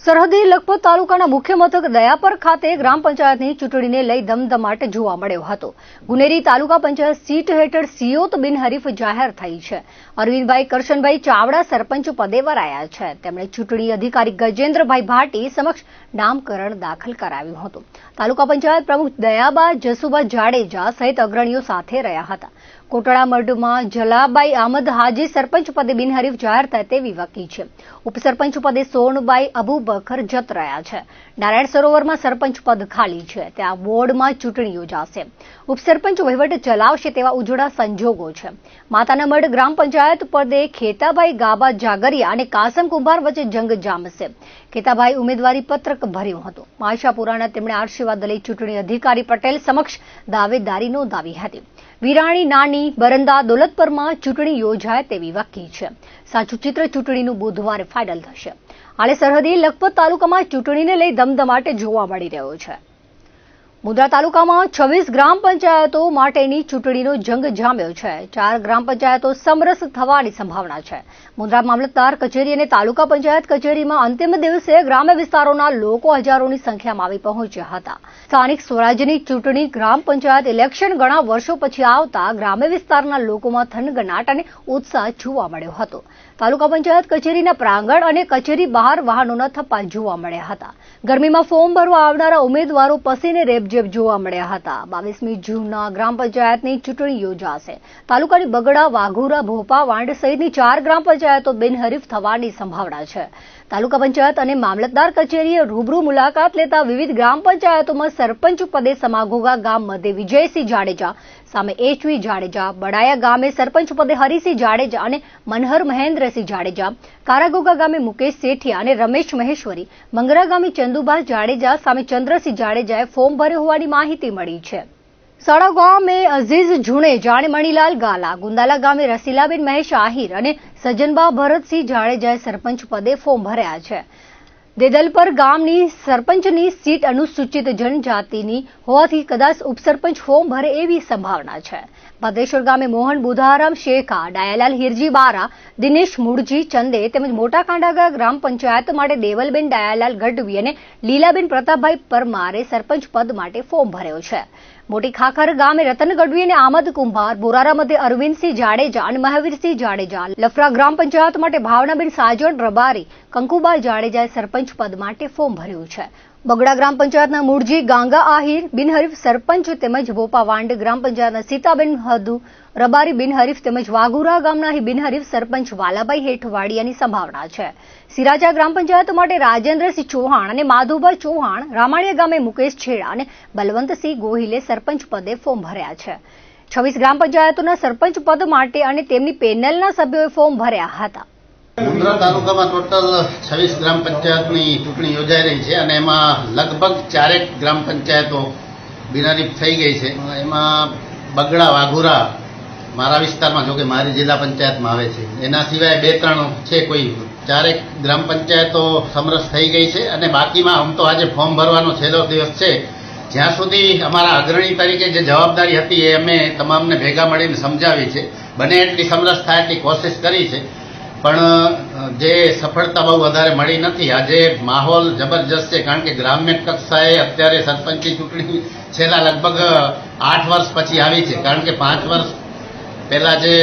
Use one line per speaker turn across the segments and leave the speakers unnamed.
સરહદી લખપત તાલુકાના મુખ્ય મથક દયાપર ખાતે ગ્રામ પંચાયતની ચૂંટણીને લઈ ધમધમાટ જોવા મળ્યો હતો. ગુનેરી તાલુકા પંચાયત સીટ હેઠળ સિયોત બિનહરીફ જાહેર થઈ છે. અરવિંદભાઈ કરશનભાઈ ચાવડા સરપંચ પદે વરાયા છે. તેમણે ચૂંટણી અધિકારી ગજેન્દ્રભાઈ ભાટી સમક્ષ નામકરણ દાખલ કરાવ્યું હતું. તાલુકા પંચાયત પ્રમુખ દયાબા જસુબા જાડેજા સહિત અગ્રણીઓ સાથે રહ્યા હતા. કોટડા મઢમાં જલાબાઈ અહમદ હાજી સરપંચ પદે બિનહરીફ જાહેર થાય તેવી વકી છે. ઉપસરપંચ પદે સોનબાઈ અબુબકર જત રહ્યા છે. નારાયણ સરોવરમાં સરપંચ પદ ખાલી છે. ત્યાં વોર્ડમાં ચૂંટણી યોજાશે. ઉપસરપંચ વહીવટ ચલાવશે તેવા ઉજળા સંજોગો છે. માતાના મઢ ગ્રામ પંચાયત પદે ખેતાભાઈ ગાબા જાગરિયા અને કાસમ કુંભાર વચ્ચે જંગ જામશે. ખેતાભાઈ ઉમેદવારી પત્રક ભર્યું હતું. માશાપુરાના તેમણે આશીર્વાદ લઈ ચૂંટણી અધિકારી પટેલ સમક્ષ દાવેદારી નોંધાવી હતી. વિરાણી નાની બરંદા દોલતપરમાં ચૂંટણી યોજાય તેવી વકી છે. સાચું ચિત્ર ચૂંટણીનું બુધવારે ફાઇનલ થશે. હાલે સરહદી લખપત તાલુકામાં ચૂંટણીને લઈ ધમધમાટ જોવા મળી રહ્યો છે. મુંદ્રા તાલુકામાં 26 ગ્રામ પંચાયતો માટેની ચૂંટણીનો જંગ જામ્યો છે. 4 ગ્રામ પંચાયતો સમરસ થવાની સંભાવના છે. મુંદ્રા મામલતદાર કચેરી અને તાલુકા પંચાયત કચેરીમાં અંતિમ દિવસે ગ્રામ્ય વિસ્તારોના લોકો હજારોની સંખ્યામાં આવી પહોંચ્યા હતા. સ્થાનિક સ્વરાજ્યની ચૂંટણી ગ્રામ પંચાયત ઇલેક્શન ઘણા વર્ષો પછી આવતા ગ્રામ્ય વિસ્તારના લોકોમાં થનગનાટ અને ઉત્સાહ જોવા મળ્યો હતો. તાલુકા પંચાયત કચેરીના પ્રાંગણ અને કચેરી બહાર વાહનોના થપ્પા જોવા મળ્યા હતા. ગરમીમાં ફોર્મ ભરવા આવનારા ઉમેદવારો પસીને રેબઝેબ જોવા મળ્યા હતા. 22મી જૂનના ગ્રામ પંચાયતની ચૂંટણી યોજાશે. તાલુકાની બગડા, વાઘોરા, ભોપા, વાંડ સહિતની 4 ગ્રામ પંચાયતો બિનહરીફ થવાની સંભાવના છે. તાલુકા પંચાયત અને મામલતદાર કચેરીએ રૂબરૂ મુલાકાત લેતા વિવિધ ગ્રામ પંચાયતોમાં સરપંચ પદે સમાઘોગા ગામ મધ્યે વિજયસિંહ જાડેજા સામે એચવી જાડેજા, બડાયા ગામે સરપંચ પદે હરિસિંહ જાડેજા અને મનહર મહેન્દ્રસિંહ જાડેજા, કારાગોગા ગામે મુકેશ સેઠિયા અને રમેશ મહેશ્વરી, મંગરા ગામે ચંદુભા જાડેજા સામે ચંદ્રસિંહ જાડેજાએ ફોર્મ ભર્યું હોવાની માહિતી મળી છે. સાડા ગામે અઝીઝ જુણેજા અને મણીલાલ ગાલા, ગુંદાલા ગામે રસીલાબેન મહેશ આહિર અને સજનબા ભરતસિંહ જાડેજાએ સરપંચ પદે ફોર્મ ભર્યા છે. દેદલપર ગામની સરપંચની સીટ અનુસૂચિત જનજાતિની હોવાથી કદાચ ઉપસરપંચ ફોર્મ ભરે એવી સંભાવના છે. ભદ્રેશ્વર ગામે મોહન બુધારામ શેખા, ડાયાલાલ હિરજી બારા, દિનેશ મુળજી ચંદે તેમજ મોટા કાંડાગા ગ્રામ પંચાયત માટે દેવલબેન ડાયાલાલ ગઢવી અને લીલાબેન પ્રતાપભાઈ પરમારે સરપંચ પદ માટે ફોર્મ ભર્યો છે. મોટી ખાખર ગામે રતન ગઢવી અને આમદ કુંભાર, બોરારા મધ્યે અરવિંદસિંહ જાડેજા અને મહાવીરસિંહ જાડેજા, લફરા ગ્રામ પંચાયત માટે ભાવનાબેન સાજણ રબારી, કંકુબા જાડેજાએ સરપંચ પદ માટે ફોર્મ ભર્યું છે. બગડા ગ્રામ પંચાયતના મૂળજી ગાંગા આહિર બિનહરીફ સરપંચ તેમજ બોપા વાંડ ગ્રામ પંચાયતના સીતાબેન હદુ રબારી બિનહરીફ તેમજ વાઘુરા ગામના બિનહરીફ સરપંચ વાલાભાઈ હેઠવાડિયાની સંભાવના છે. સિરાજા ગ્રામ પંચાયત માટે રાજેન્દ્રસિંહ ચૌહાણ અને માધુભાઈ ચૌહાણ, રામાણીયા ગામે મુકેશ છેડા અને બલવંતસિંહ ગોહિલે સરપંચ પદે ફોર્મ ભર્યા છે. 26 ગ્રામ પંચાયતોના સરપંચ પદ માટે અને તેમની પેનલના સભ્યોએ ફોર્મ ભર્યા હતા.
મુંદ્રા તાલુકામાં ટોટલ 26 ગ્રામ પંચાયતની ચૂંટણી યોજાઈ રહી છે અને એમાં લગભગ 4 ગ્રામ પંચાયતો બિનહરીફ થઈ ગઈ છે. એમાં બગડા, વાઘોરા મારા વિસ્તારમાં, જોકે મારી જિલ્લા પંચાયતમાં આવે છે. એના સિવાય 2-3 છે. કોઈ 4 ગ્રામ પંચાયતો સમરસ થઈ ગઈ છે અને બાકીમાં આમ તો આજે ફોર્મ ભરવાનો છેલ્લો દિવસ છે. જ્યાં સુધી અમારા અગ્રણી તરીકે જે જવાબદારી હતી એ અમે તમામને ભેગા મળીને સમજાવી છે. બને એટલી સમરસ થાય એટલી કોશિશ કરી છે, પણ જે સફળતા બહુ વધારે મળી નથી. આજે માહોલ જબરજસ્ત છે, કારણ કે ગ્રામ્ય કક્ષાએ અત્યારે સરપંચની ચૂંટણી છેલ્લા લગભગ 8 વર્ષ પછી આવી છે. કારણ કે 5 વર્ષ પહેલા જે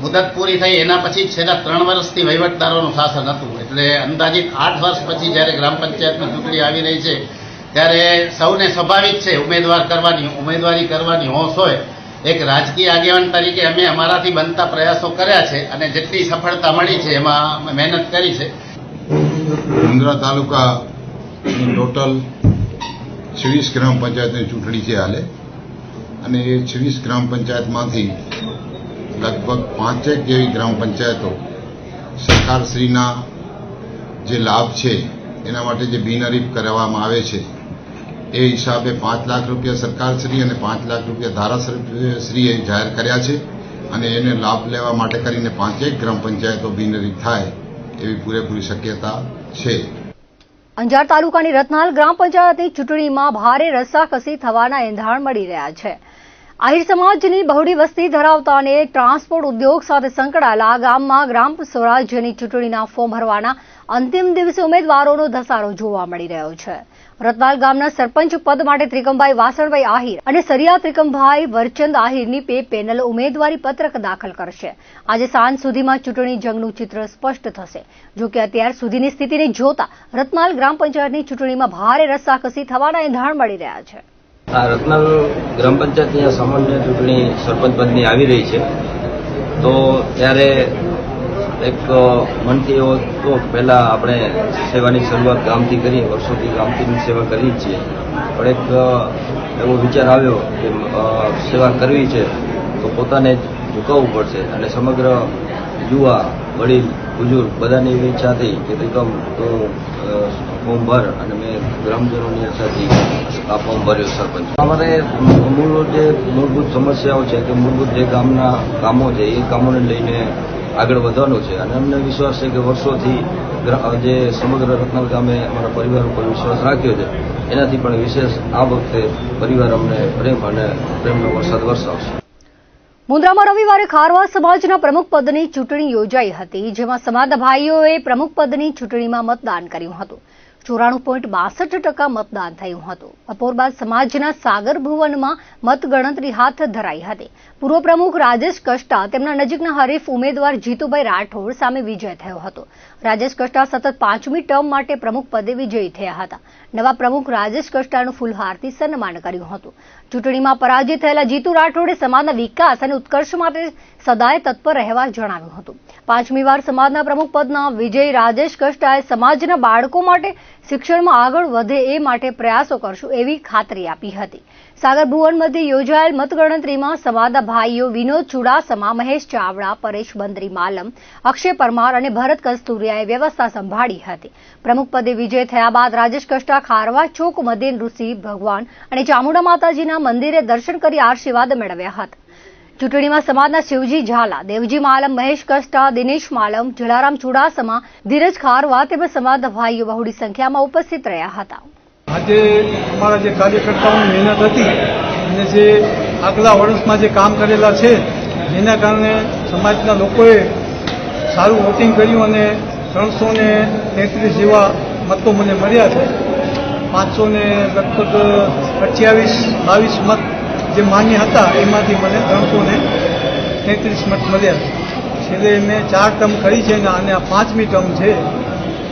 મુદત પૂરી થઈ એના પછી છેલ્લા 3 વર્ષથી વહીવટદારોનું શાસન હતું. એટલે અંદાજિત 8 વર્ષ પછી જ્યારે ગ્રામ પંચાયતની ચૂંટણી આવી રહી છે ત્યારે સૌને સ્વાભાવિક છે ઉમેદવારી કરવાની હોશ હોય. એક રાજકીય આગેવાન તરીકે અમે અમારાથી બનતા પ્રયાસો કર્યા છે અને જેટલી સફળતા મળી છે એમાં અમે મહેનત કરી છે.
મુંદ્રા તાલુકાની ટોટલ 26 ગ્રામ પંચાયતની ચૂંટણી છે હાલે, અને એ 26 ગ્રામ પંચાયતમાંથી લગભગ 5 જેવી ગ્રામ પંચાયતો સરકારશ્રીના જે લાભ છે એના માટે જે બિનહરીફ કરવામાં આવે છે એ હિસાબે 5 લાખ રૂપિયા સરકારશ્રી અને 5 લાખ રૂપિયા ધારાસભ્યશ્રીએ જાહેર કર્યા છે અને એને લાભ લેવા માટે કરીને 5 ગ્રામ પંચાયતો બિનહરીફ થાય એવી પૂરેપૂરી શક્યતા છે.
અંજાર તાલુકાની રતનાલ ગ્રામ પંચાયતની ચૂંટણીમાં ભારે રસાકસી થવાના એંધાણ મળી રહ્યા છે. આહિર સમાજની બહોળી વસ્તી ધરાવતા અને ટ્રાન્સપોર્ટ ઉદ્યોગ સાથે સંકળાયેલા ગામમાં ગ્રામ સ્વરાજ્યની ચૂંટણીના ફોર્મ ભરવાના અંતિમ દિવસે ઉમેદવારોનો ધસારો જોવા મળી રહ્યો છે. રતનાલ ગામના સરપંચ પદ માટે ત્રિકમભાઈ વાસણભાઈ આહિર અને સરિયા ત્રિકમભાઈ વરચંદ આહિરની પેનલ ઉમેદવારી પત્રક દાખલ કરશે. આજે સાંજ સુધીમાં ચૂંટણી જંગનું ચિત્ર સ્પષ્ટ થશે. જો કે અત્યાર સુધીની સ્થિતિને જોતા રતનાલ ગ્રામ પંચાયતની ચૂંટણીમાં ભારે રસ્સાકસી થવાના એંધાણ મળી રહ્યા છે.
આ રતનાલ ગ્રામ પંચાયતની સામાન્ય ચૂંટણી સરપંચ પદની આવી રહી છે, તો ત્યારે એક મનથી એવો તો પહેલાં આપણે સેવાની શરૂઆત ગામથી કરી, વર્ષોથી ગામથી સેવા કરી જ છીએ, પણ એક એવો વિચાર આવ્યો કે સેવા કરવી છે તો પોતાને જ ઝુકાવવું પડશે અને સમગ્ર યુવા, વડીલ, બુજુર્ગ બધાની એવી ઈચ્છા થઈ કે ત્રિકમ તો ફોર્મ ભર, અને મેં ગ્રામજનોની આશાથી આ ફોર્મ ભર્યો સરપંચ. અમારે મૂળભૂત સમસ્યાઓ છે કે મૂળભૂત જે ગામના કામો છે એ કામોને લઈને આગળ વધવાનું છે, અને અમને વિશ્વાસ છે કે વર્ષોથી જે સમગ્ર રતનાલ ગામે અમારા પરિવાર ઉપર વિશ્વાસ રાખ્યો છે, એનાથી પણ વિશેષ આ વખતે પરિવાર અમને પ્રેમ અને પ્રેમનો વરસાદ વરસાવશે.
મુન્દ્રામાં રવિવારે ખારવા સમાજના પ્રમુખ પદની ચૂંટણી યોજાઈ હતી, જેમાં સમાજના ભાઈઓએ પ્રમુખ પદની ચૂંટણીમાં મતદાન કર્યું હતું. 94.62% મતદાન થયું હતું. બપોર બાદ સમાજના સાગર ભુવનમાં મતગણતરી હાથ ધરાઈ હતી. પૂર્વ પ્રમુખ રાજેશ કષ્ટા તેમના નજીકના હરીફ ઉમેદવાર જીતુભાઈ રાઠોડ સામે વિજય થયો હતો. રાજેશ કષ્ટા સતત 5મી ટર્મ માટે પ્રમુખ પદે વિજયી થયા હતા. નવા પ્રમુખ રાજેશ કષ્ટાનું ફૂલહારથી સન્માન કર્યું હતું. ચૂંટણીમાં પરાજિત થયેલા જીતુ રાઠોડે સમાજના વિકાસ અને ઉત્કર્ષ માટે સદાય તત્પર રહેવા જણાવ્યું હતું. 5મી વાર સમાજના પ્રમુખ પદના વિજયી રાજેશ કષ્ટાએ સમાજના બાળકો માટે શિક્ષણમાં આગળ વધે એ માટે પ્રયાસો કરશું એવી ખાતરી આપી હતી. સાગર ભુવન મધ્યે યોજાયેલ મતગણતરીમાં સમાજના ભાઈઓ વિનોદ ચુડાસમા, મહેશ ચાવડા, પરેશ બંદરી માલમ, અક્ષય પરમાર અને ભરત કસ્તુરિયાએ વ્યવસ્થા સંભાળી હતી. પ્રમુખ પદે વિજય થયા બાદ રાજેશ કષ્ટા ખારવા ચોક મધ્યે ઋષિ ભગવાન અને ચામુંડા માતાજીના મંદિરે દર્શન કરી આશીર્વાદ મેળવ્યા હતા. ચૂંટણીમાં સમાજના શિવજી ઝાલા, દેવજી માલમ, મહેશ કષ્ટા, દિનેશ માલમ, જલારામ ચુડાસમા, ધીરજ ખારવા તેમજ સમાજના ભાઈઓ બહોળી સંખ્યામાં ઉપસ્થિત રહ્યા હતા.
આજે અમારા જે કાર્યકર્તાઓની મહેનત હતી અને જે આગલા વર્ષમાં જે કામ કરેલા છે, જેના કારણે સમાજના લોકોએ સારું વોટિંગ કર્યું અને 333 જેવા મતો મને મળ્યા છે. 500 લગભગ 28-22 મત જે માન્ય હતા એમાંથી મને 333 મત મળ્યા છે. છેલ્લે મેં 4 ટર્મ કરી છે અને આ 5મી ટર્મ છે,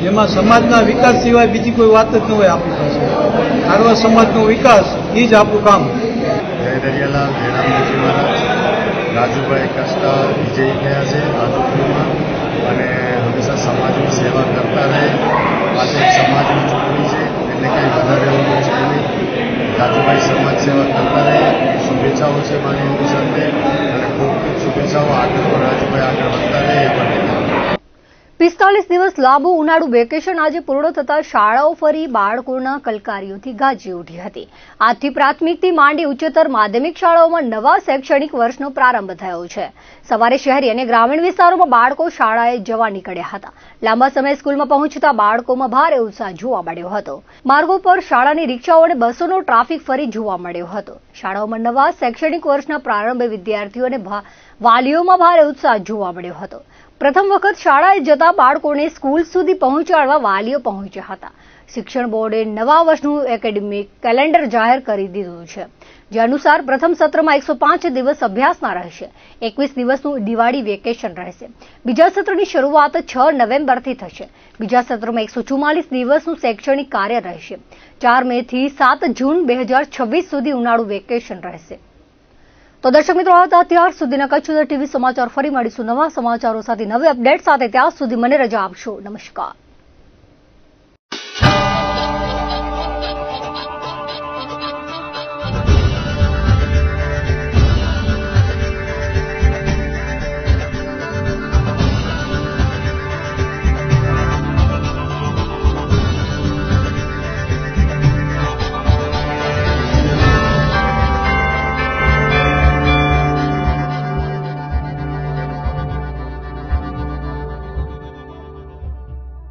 જેમાં સમાજના વિકાસ સિવાય બીજી કોઈ વાત જ ન હોય આપણી પાસે. ખારવા સમાજનો વિકાસ એ જ આપણું કામ.
જય દરિયાલાલ, જયરામજી મહારાજ, રાજુભાઈ કષ્ટા વિજયી થયા છે રાજુભાઈમાં, અને હંમેશા સમાજની સેવા કરતા રહે. આજે સમાજની ચૂંટણી છે એટલે કંઈ વધારે એવું છે નહીં. રાજુભાઈ સમાજ સેવા કરતા રહે. શુભેચ્છાઓ છે મારી એમની સાથે, અને ખૂબ ખૂબ શુભેચ્છાઓ. આગળ પણ રાજુભાઈ આગળ વધતા રહે એ પણ.
45 દિવસ લાંબુ ઉનાળુ વેકેશન આજે પૂર્ણ થતાં શાળાઓ ફરી બાળકોના કલકારીઓથી ગાજી ઉઠી હતી. આજથી પ્રાથમિકથી માંડી ઉચ્ચતર માધ્યમિક શાળાઓમાં નવા શૈક્ષણિક વર્ષનો પ્રારંભ થયો છે. સવારે શહેરી અને ગ્રામીણ વિસ્તારોમાં બાળકો શાળાએ જવા નીકળ્યા હતા. લાંબા સમય સ્કૂલમાં પહોંચતા બાળકોમાં ભારે ઉત્સાહ જોવા મળ્યો હતો. માર્ગો પર શાળાની રિક્ષાઓ અને બસોનો ટ્રાફિક ફરી જોવા મળ્યો હતો. શાળાઓમાં નવા શૈક્ષણિક વર્ષના પ્રારંભે વિદ્યાર્થીઓ અને વાલીઓમાં ભારે ઉત્સાહ જોવા મળ્યો હતો. પ્રથમ વખત શાળાએ જતા બાળકોને સ્કૂલ સુધી પહોંચાડવા વાલીઓ પહોંચ્યા હતા. શિક્ષણ બોર્ડે નવા વર્ષનું એકેડેમિક કેલેન્ડર જાહેર કરી દીધું છે, જે અનુસાર પ્રથમ સત્રમાં 105 દિવસ અભ્યાસના રહેશે. 21 દિવસનું દિવાળી વેકેશન રહેશે. બીજા સત્રની શરૂઆત 6 નવેમ્બરથી થશે. બીજા સત્રમાં 144 દિવસનું શૈક્ષણિક કાર્ય રહેશે. 4 મે થી 7 જૂન 2026 સુધી ઉનાળુ વેકેશન રહેશે. તો દર્શક મિત્રો, અત્યાર સુધીના કચ્છ ટીવી સમાચાર. ફરી મળીશું નવા સમાચારો સાથે, નવી અપડેટ સાથે. ત્યાં સુધી મને રજા આપશો. નમસ્કાર.